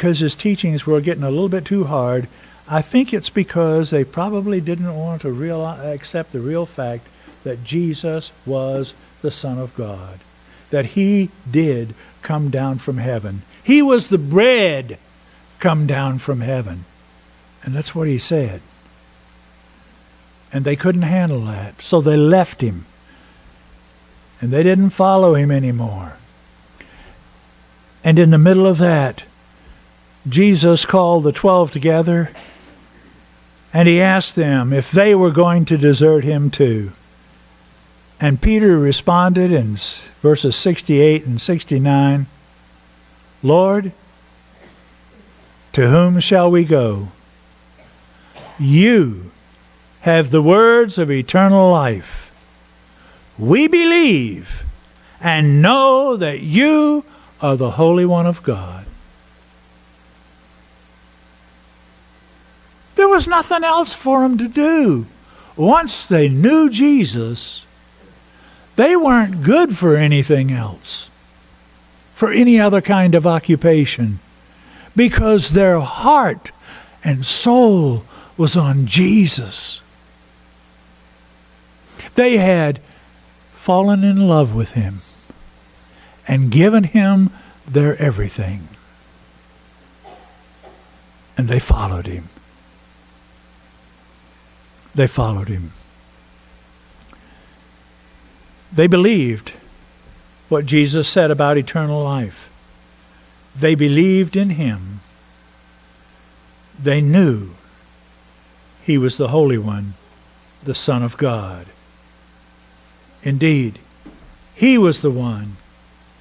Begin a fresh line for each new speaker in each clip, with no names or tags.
because his teachings were getting a little bit too hard. I think it's because they probably didn't want to accept the real fact that Jesus was the Son of God, that he did come down from heaven. He was the bread come down from heaven. And that's what he said. And they couldn't handle that, so they left him. And they didn't follow him anymore. And in the middle of that, Jesus called the 12 together, and he asked them if they were going to desert him too. And Peter responded in verses 68 and 69, Lord, to whom shall we go? You have the words of eternal life. We believe and know that you are the Holy One of God. There was nothing else for them to do. Once they knew Jesus, they weren't good for anything else, for any other kind of occupation, because their heart and soul was on Jesus. They had fallen in love with him and given him their everything. And they followed him. They followed him. They believed what Jesus said about eternal life. They believed in him. They knew he was the Holy One, the Son of God. Indeed, he was the one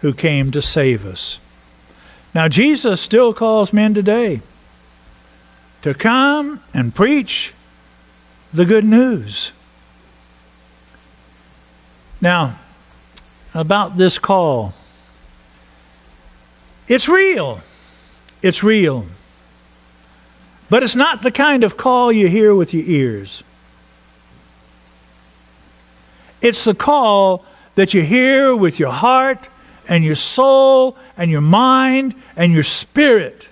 who came to save us. Now, Jesus still calls men today to come and preach the good news. Now, about this call, it's real. It's real. But it's not the kind of call you hear with your ears. It's the call that you hear with your heart and your soul and your mind and your spirit.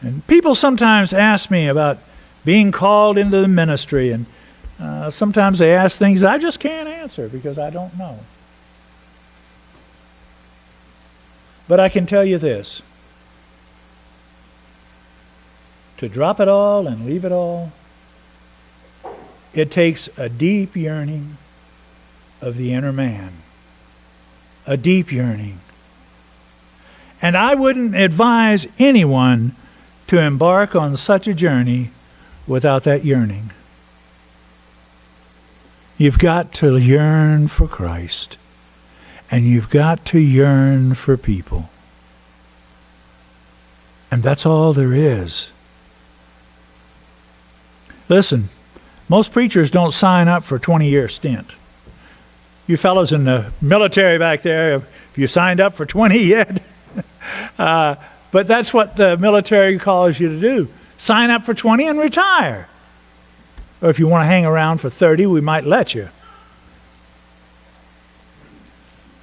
And people sometimes ask me about being called into the ministry, and sometimes they ask things that I just can't answer because I don't know. But I can tell you this. To drop it all and leave it all, it takes a deep yearning of the inner man. A deep yearning. And I wouldn't advise anyone to embark on such a journey without that yearning. You've got to yearn for Christ. And you've got to yearn for people. And that's all there is. Listen, most preachers don't sign up for a 20-year stint. You fellows in the military back there, if you signed up for 20 yet? But that's what the military calls you to do. Sign up for 20 and retire. Or if you want to hang around for 30, we might let you.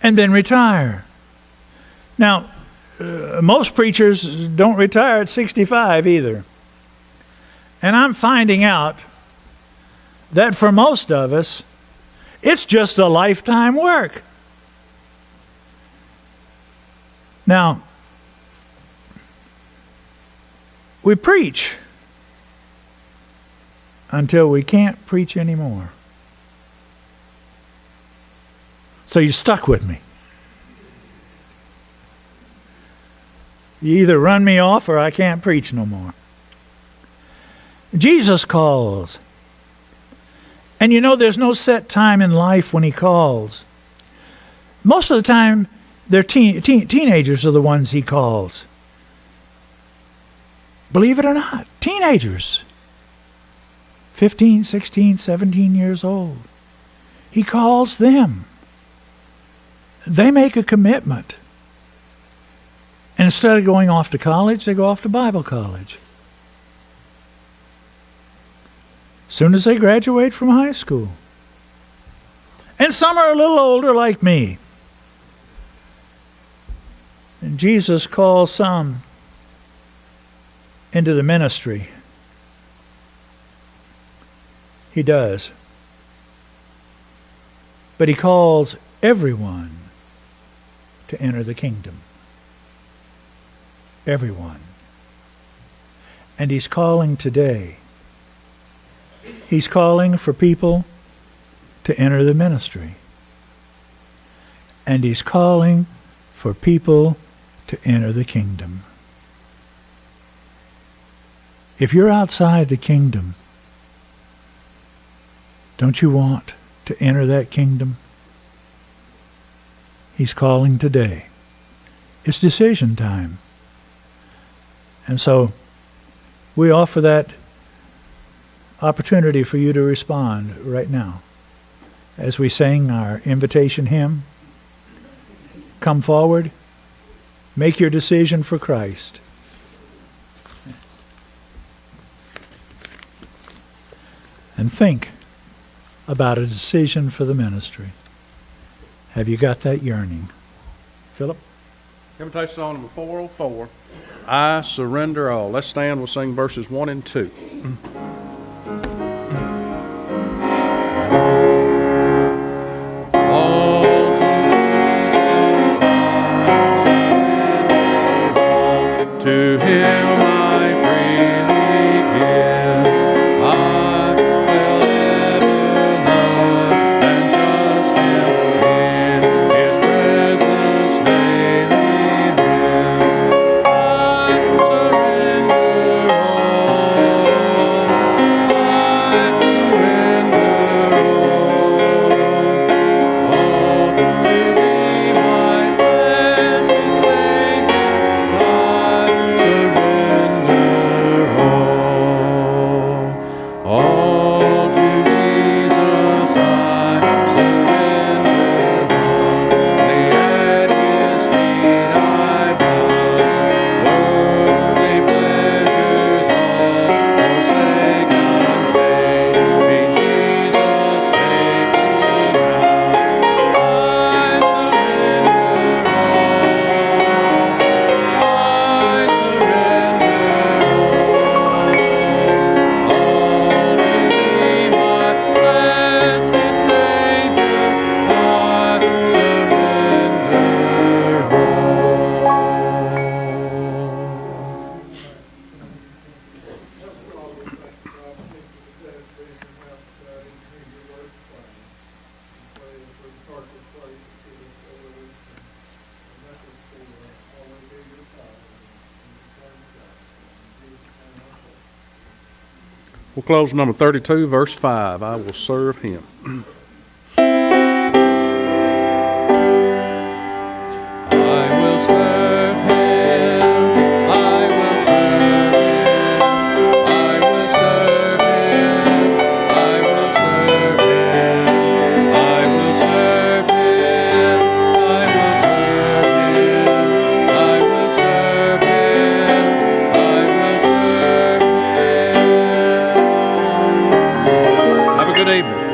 And then retire. Now, most preachers don't retire at 65 either. And I'm finding out that for most of us, it's just a lifetime work. Now, we preach until we can't preach anymore. So you're stuck with me. You either run me off or I can't preach no more. Jesus calls. And you know, there's no set time in life when he calls. Most of the time, they're teenagers are the ones he calls. Believe it or not, teenagers. 15, 16, 17 years old. He calls them. They make a commitment. And instead of going off to college, they go off to Bible college. As soon as they graduate from high school. And some are a little older like me. And Jesus calls some into the ministry. He does. But he calls everyone to enter the kingdom. Everyone. And he's calling today. He's calling for people to enter the ministry. And he's calling for people to enter the kingdom. If you're outside the kingdom, don't you want to enter that kingdom? He's calling today. It's decision time. And so we offer that opportunity for you to respond right now as we sing our invitation hymn. Come forward. Make your decision for Christ. And think about a decision for the ministry. Have you got that yearning? Philip?
Invitation song number 404, I Surrender All. Let's stand, we'll sing verses 1 and 2. All to Jesus I surrender all, to him I freely give. I will ever love and trust him in his presence daily live. I surrender all. I surrender all to thee, my blessed Savior. I surrender all to Jesus I surrender all. At his feet I bow, worldly pleasures all forsake and take me, Jesus, take me now. I surrender all. I surrender all to thee, my blessed Savior. I surrender all. We'll close number 32, verse 5. I will serve him. I will serve him. I will serve him. I will serve him. I will serve him. I will serve him. I will serve him. I will serve him. I will serve him. Have a good evening.